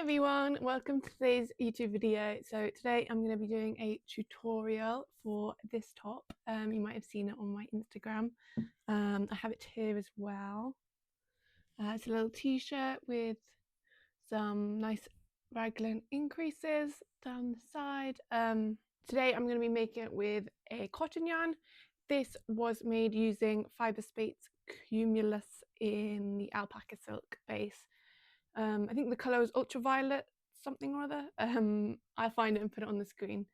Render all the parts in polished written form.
everyone, welcome to today's YouTube video. So today I'm going to be doing a tutorial for this top. You might have seen it on my Instagram. I have it here as well. It's a little t-shirt with some nice raglan increases down the side. Today I'm going to be making it with a cotton yarn. This was made using fyberspates cumulus in the alpaca silk base. I think the colour is ultraviolet something or other. I'll find it and put it on the screen.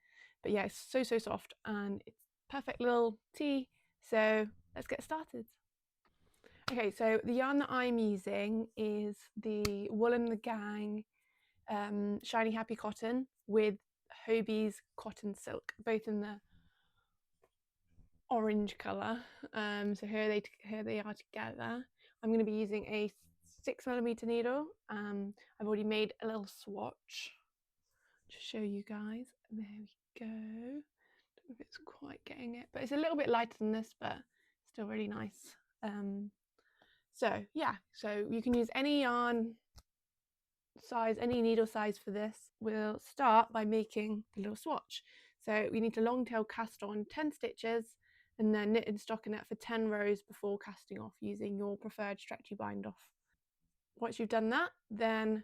But yeah, it's so soft and it's perfect little tee. So let's get started. Okay, so the yarn that I'm using is the Wool and the Gang Shiny Happy Cotton with Hobbie's Cotton Silk, both in the orange colour. So here they are together. I'm going to be using a 6mm needle. I've already made a little swatch to show you guys. There we go. Don't know if it's quite getting it, but it's a little bit lighter than this, but still really nice. So yeah, so you can use any yarn size, any needle size for this. We'll start by making the little swatch. So we need to long tail cast on 10 stitches and then knit and stockinette for 10 rows before casting off using your preferred stretchy bind off. Once you've done that, then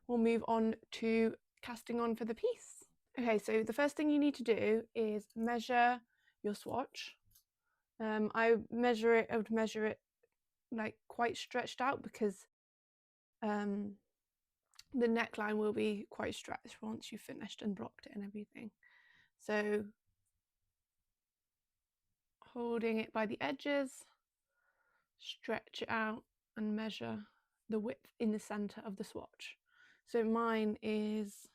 we'll move on to casting on for the piece. Okay, so the first thing you need to do is measure your swatch. I would measure it like quite stretched out because the neckline will be quite stretched once you've finished and blocked it and everything. So holding it by the edges, stretch it out and measure the width in the center of the swatch. So mine is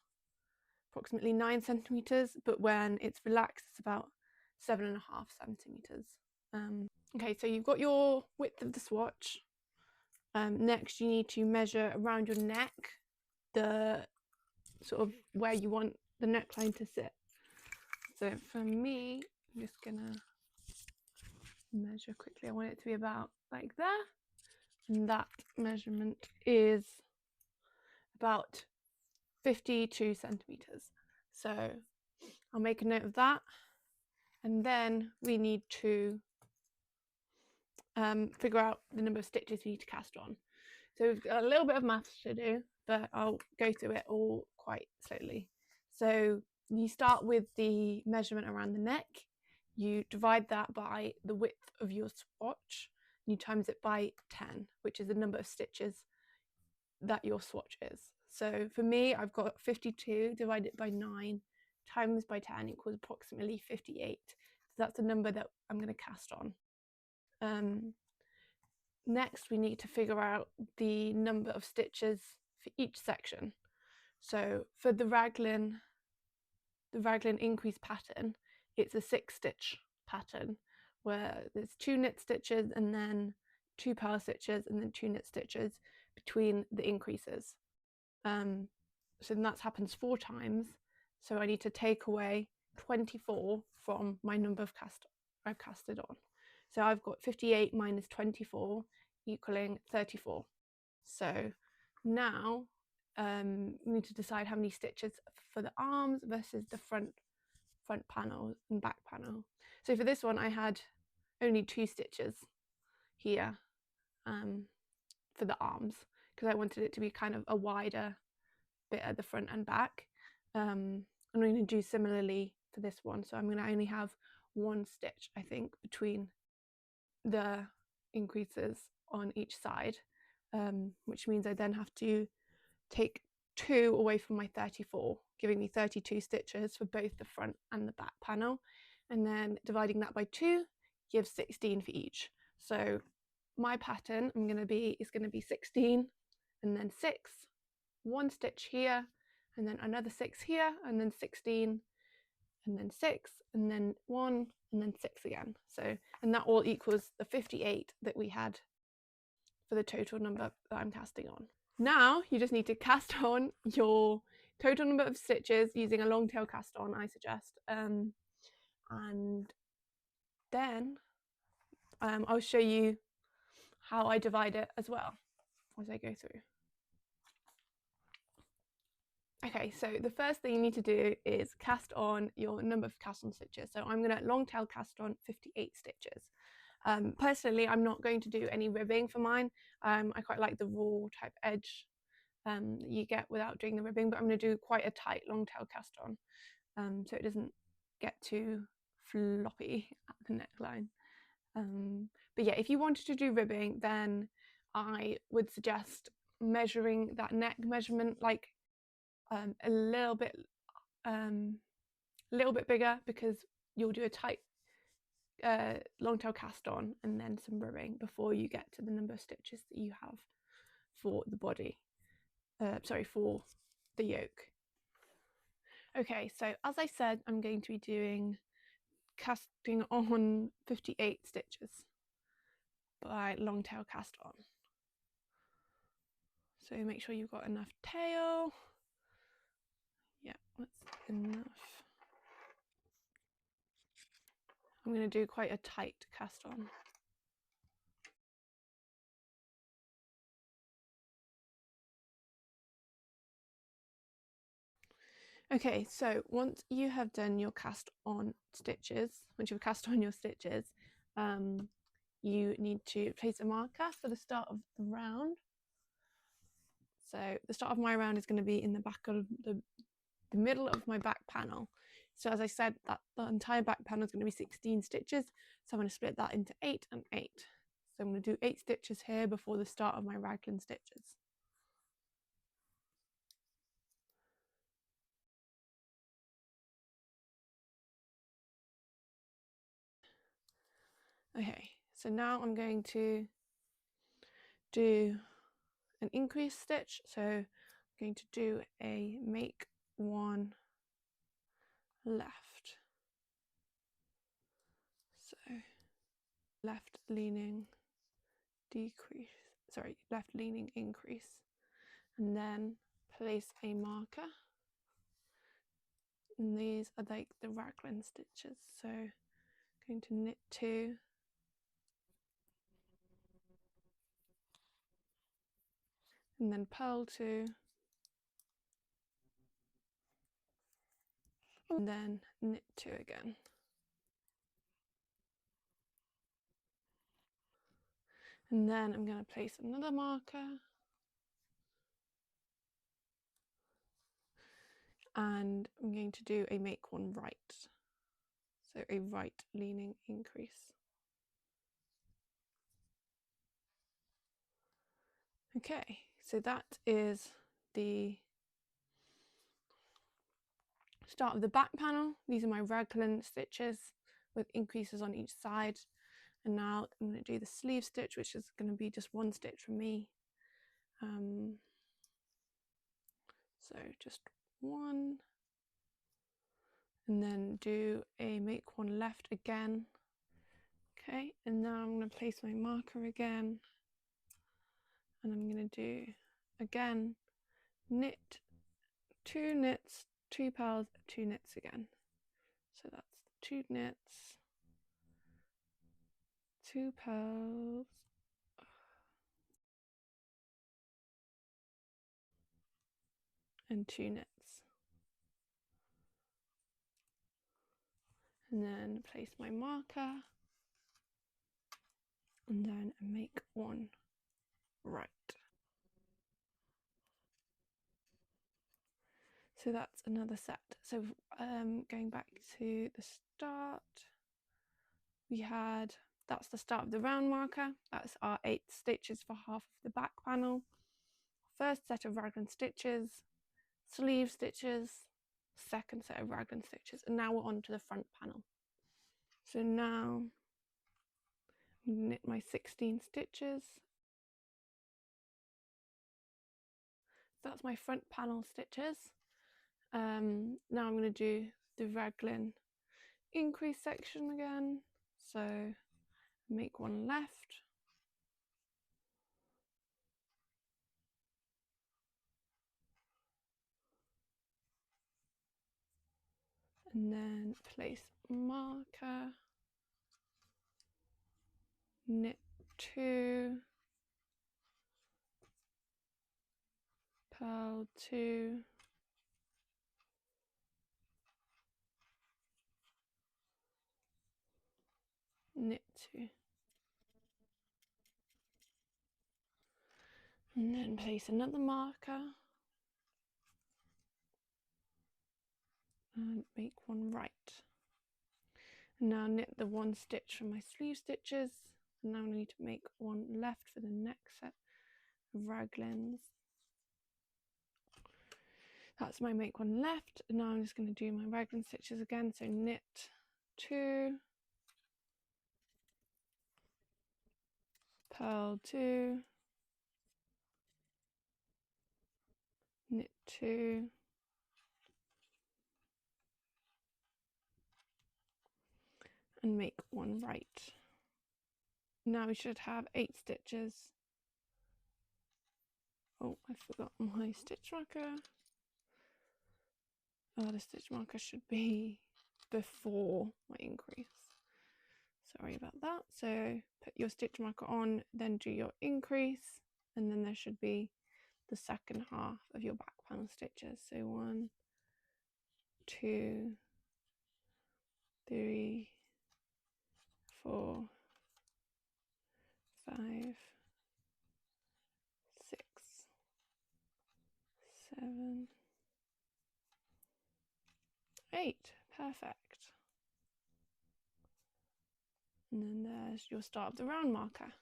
approximately 9 centimeters, but when it's relaxed, it's about 7.5 centimeters. Okay, so you've got your width of the swatch. Next, you need to measure around your neck, the sort of where you want the neckline to sit. So for me, I'm just gonna measure quickly. I want it to be about like there. And that measurement is about 52 centimeters. So I'll make a note of that. And then we need to figure out the number of stitches we need to cast on. So we've got a little bit of maths to do, but I'll go through it all quite slowly. So you start with the measurement around the neck. You divide that by the width of your swatch. You times it by 10, which is the number of stitches that your swatch is. So for me, I've got 52 divided by 9 times by 10 equals approximately 58. So that's the number that I'm going to cast on. Next, we need to figure out the number of stitches for each section. So for the raglan increase pattern, it's a 6-stitch pattern where there's 2 knit stitches and then 2 purl stitches and then 2 knit stitches between the increases. So then that happens 4 times. So I need to take away 24 from my number of I've casted on. So I've got 58 minus 24 equaling 34. So now we need to decide how many stitches for the arms versus the front panel and back panel. So for this one, I had only 2 stitches here for the arms because I wanted it to be kind of a wider bit at the front and back. I'm going to do similarly for this one. So I'm going to only have 1 stitch, I think, between the increases on each side, which means I then have to take 2 away from my 34, giving me 32 stitches for both the front and the back panel, and then dividing that by 2 gives 16 for each. So my pattern is going to be 16 and then 6, 1 stitch here and then another 6 here and then 16 and then 6 and then 1 and then 6 again. So, and that all equals the 58 that we had for the total number that I'm casting on. Now you just need to cast on your total number of stitches using a long tail cast on, I suggest, and then I'll show you how I divide it as well as I go through. Okay, so the first thing you need to do is cast on your number of cast on stitches. So I'm going to long tail cast on 58 stitches. Personally, I'm not going to do any ribbing for mine. I quite like the raw type edge that you get without doing the ribbing, but I'm going to do quite a tight long tail cast on so it doesn't get too floppy at the neckline. But yeah, if you wanted to do ribbing, then I would suggest measuring that neck measurement like a little bit bigger, because you'll do a tight long tail cast on and then some ribbing before you get to the number of stitches that you have for the body. For the yoke. Okay, so as I said, I'm going to be doing casting on 58 stitches by long tail cast on. So make sure you've got enough tail. Yeah, that's enough. I'm going to do quite a tight cast on. Okay, so once you have done your cast on stitches, you need to place a marker for the start of the round. So the start of my round is going to be in the back of the middle of my back panel. So as I said, that the entire back panel is going to be 16 stitches. So I'm going to split that into 8 and 8. So I'm going to do 8 stitches here before the start of my raglan stitches. Okay, so now I'm going to do an increase stitch. So I'm going to do a make one left. So left leaning decrease, sorry, left leaning increase, and then place a marker. And these are like the raglan stitches. So I'm going to knit 2, and then purl 2, and then knit 2 again. And then I'm going to place another marker, and I'm going to do a make one right. So a right leaning increase. Okay, so that is the start of the back panel. These are my raglan stitches with increases on each side. And now I'm going to do the sleeve stitch, which is going to be just one stitch from me. So just one, and then do a make one left again. Okay, and now I'm going to place my marker again, and I'm going to do again knit 2 knits, 2 purls, 2 knits again. So that's 2 knits, 2 purls, and 2 knits. And then place my marker, and then make one right. So that's another set. So going back to the start, that's the start of the round marker. That's our 8 stitches for half of the back panel. First set of raglan stitches, sleeve stitches, second set of raglan stitches, and now we're on to the front panel. So now I'm knit my 16 stitches. That's my front panel stitches. Now I'm going to do the raglan increase section again. So make one left, and then place marker, knit 2, purl 2, knit 2, and then place another marker and make one right. And now knit the one stitch from my sleeve stitches, and now I need to make one left for the next set of raglans. That's my make one left, and now I'm just going to do my raglan stitches again. So knit 2, purl 2, knit 2, and make one right. Now we should have 8 stitches. Oh, I forgot my stitch marker. Oh, the stitch marker should be before my increase. Sorry about that. So put your stitch marker on, then do your increase, and then there should be the second half of your back panel stitches. So 1, 2, 3, 4, 5, 6, 7, 8. Perfect. And then there's your start of the round marker.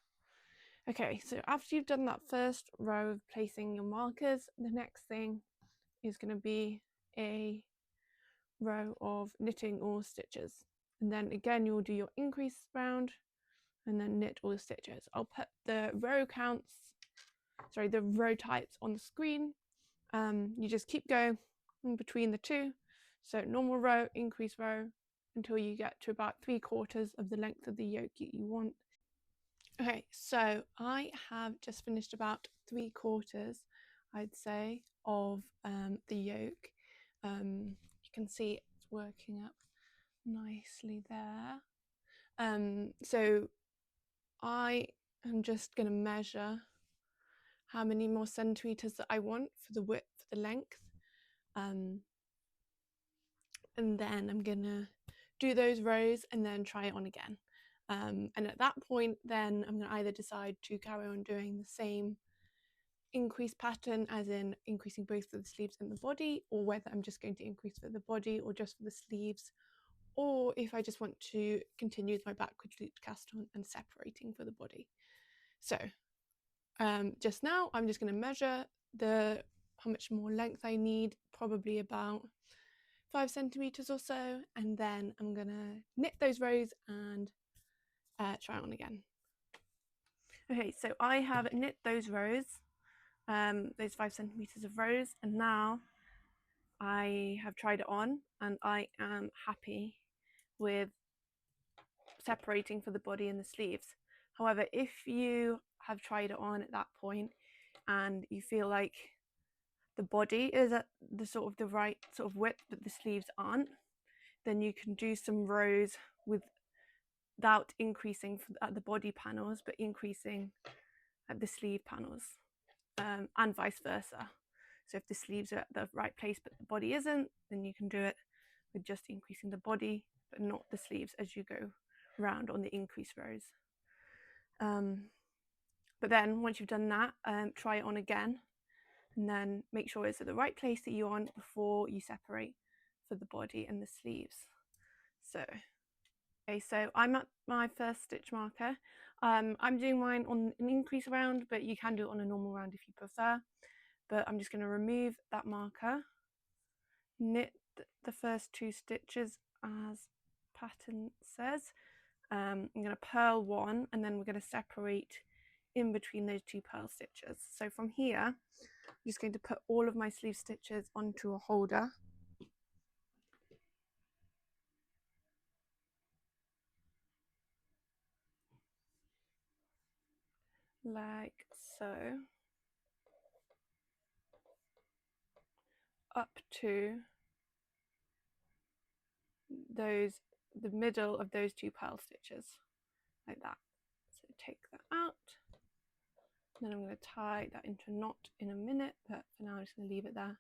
Okay, so after you've done that first row of placing your markers, the next thing is going to be a row of knitting all stitches. And then again, you'll do your increase round and then knit all the stitches. I'll put the row types on the screen. You just keep going in between the two. So normal row, increase row, until you get to about 3/4 of the length of the yoke you want. Okay, so I have just finished about 3/4, I'd say, of the yoke. You can see it's working up nicely there. So I am just going to measure how many more centimeters that I want for the width, for the length. And then I'm going to do those rows and then try it on again. And at that point, then I'm going to either decide to carry on doing the same increase pattern, as in increasing both for the sleeves and the body, or whether I'm just going to increase for the body or just for the sleeves, or if I just want to continue with my backwards loop cast on and separating for the body. So just now I'm just going to measure how much more length I need, probably about 5 centimeters or so, and then I'm going to knit those rows and try on again. Okay, so I have knit those rows, those 5 centimeters of rows, and now I have tried it on and I am happy with separating for the body and the sleeves. However, if you have tried it on at that point and you feel like the body is at the right sort of width but the sleeves aren't, then you can do some rows without increasing at the body panels but increasing at the sleeve panels, and vice versa. So if the sleeves are at the right place but the body isn't, then you can do it with just increasing the body but not the sleeves as you go round on the increase rows. But then once you've done that, try it on again and then make sure it's at the right place that you want before you separate for the body and the sleeves. So I'm at my first stitch marker. I'm doing mine on an increase round, but you can do it on a normal round if you prefer. But I'm just going to remove that marker, knit the first 2 stitches as pattern says. I'm going to purl 1 and then we're going to separate in between those 2 purl stitches. So from here, I'm just going to put all of my sleeve stitches onto a holder. Like so, up to the middle of those 2 purl stitches, like that. So take that out. Then I'm going to tie that into a knot in a minute, but for now I'm just going to leave it there.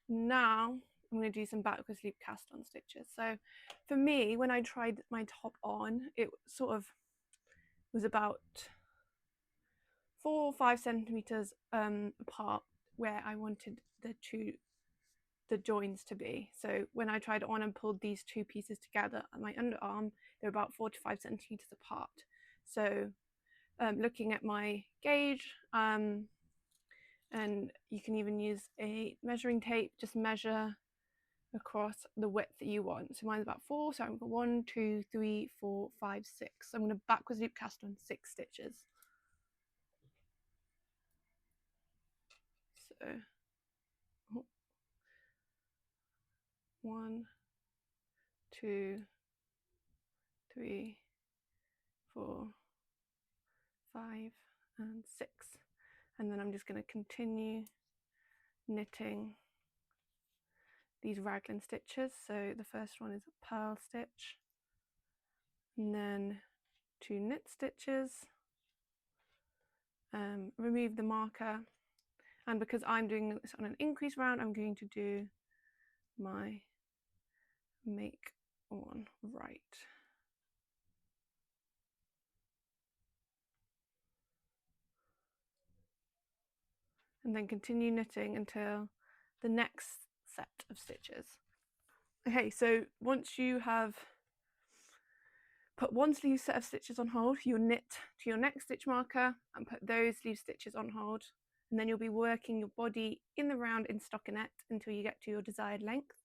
Now I'm going to do some backwards loop cast on stitches. So for me, when I tried my top on, it sort of was about 4 or 5 centimeters apart where I wanted the joins to be. So when I tried it on and pulled these two pieces together on my underarm, they're about 4 to 5 centimeters apart. So looking at my gauge, and you can even use a measuring tape, just measure across the width that you want. So mine's about 4, so I'm going 1, 2, 3, 4, 5, 6. So I'm going to backwards loop cast on 6 stitches. So 1, 2, 3, 4, 5, and 6. And then I'm just going to continue knitting these raglan stitches. So the first one is a purl stitch, and then 2 knit stitches, remove the marker, and because I'm doing this on an increase round, I'm going to do my make on right. And then continue knitting until the next set of stitches. Okay, so once you have put one sleeve set of stitches on hold, you'll knit to your next stitch marker and put those sleeve stitches on hold, and then you'll be working your body in the round in stockinette until you get to your desired length,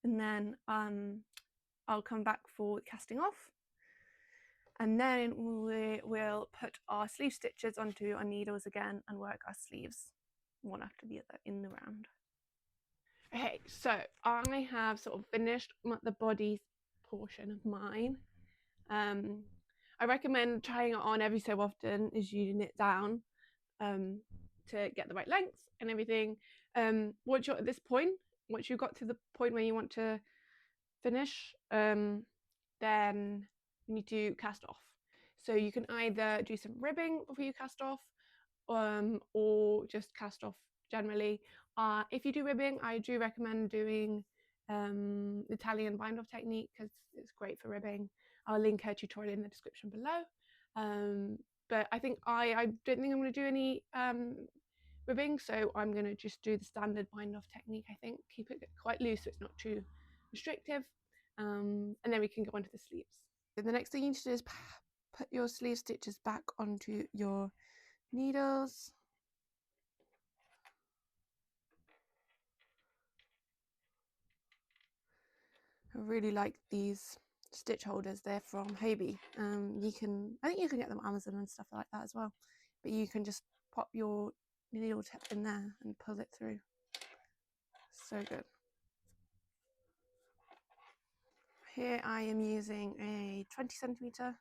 and then I'll come back for casting off, and then we will put our sleeve stitches onto our needles again and work our sleeves one after the other in the round. Okay, so I have sort of finished the body portion of mine. I recommend trying it on every so often as you knit down to get the right length and everything. Once you're at this point, once you've got to the point where you want to finish, then you need to cast off. So you can either do some ribbing before you cast off, or just cast off generally. If you do ribbing, I do recommend doing Italian bind-off technique because it's great for ribbing. I'll link her tutorial in the description below. But I think I don't think I'm going to do any ribbing, so I'm going to just do the standard bind-off technique. I think keep it quite loose so it's not too restrictive, and then we can go on to the sleeves. So the next thing you need to do is put your sleeve stitches back onto your needles. I really like these stitch holders. They're from Hobbii. I think you can get them on Amazon and stuff like that as well, but you can just pop your needle tip in there and pull it through. So good. Here I am using a 30 centimeter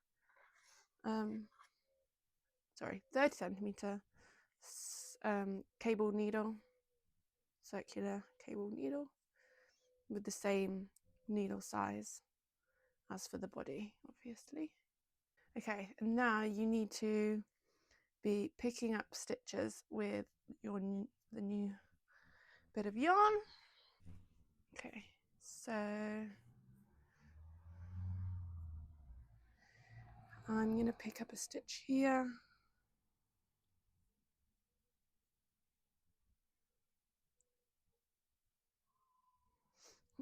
cable needle, circular cable needle with the same needle size as for the body, obviously. Okay, and now you need to be picking up stitches with the new bit of yarn. Okay, so I'm going to pick up a stitch here.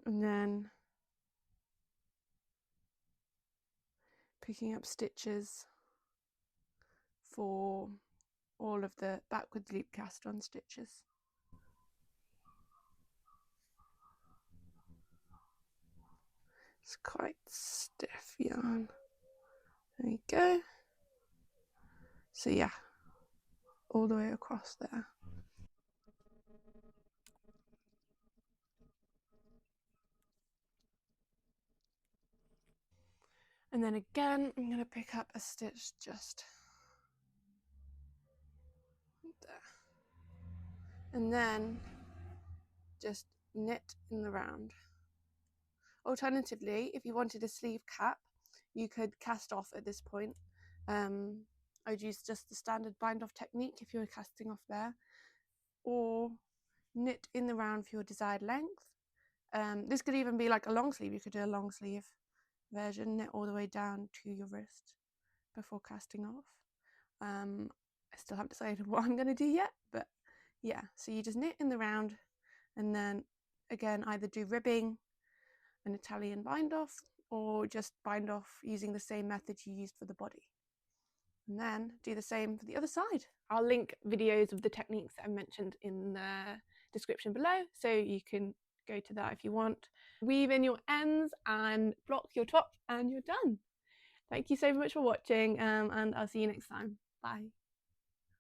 And then picking up stitches for all of the backwards loop cast on stitches. It's quite stiff yarn. There we go. So yeah, all the way across there. And then again, I'm going to pick up a stitch just there. And then just knit in the round. Alternatively, if you wanted a sleeve cap, you could cast off at this point. I would use just the standard bind off technique if you were casting off there, or knit in the round for your desired length, This could even be like a long sleeve. You could do a long sleeve version, knit all the way down to your wrist before casting off. I still haven't decided what I'm going to do yet, but yeah, so you just knit in the round and then again either do ribbing, an Italian bind off, or just bind off using the same method you used for the body. And then do the same for the other side. I'll link videos of the techniques that I mentioned in the description below, so you can go to that if you want. Weave in your ends and block your top and you're done. Thank you so much for watching, and I'll see you next time. Bye.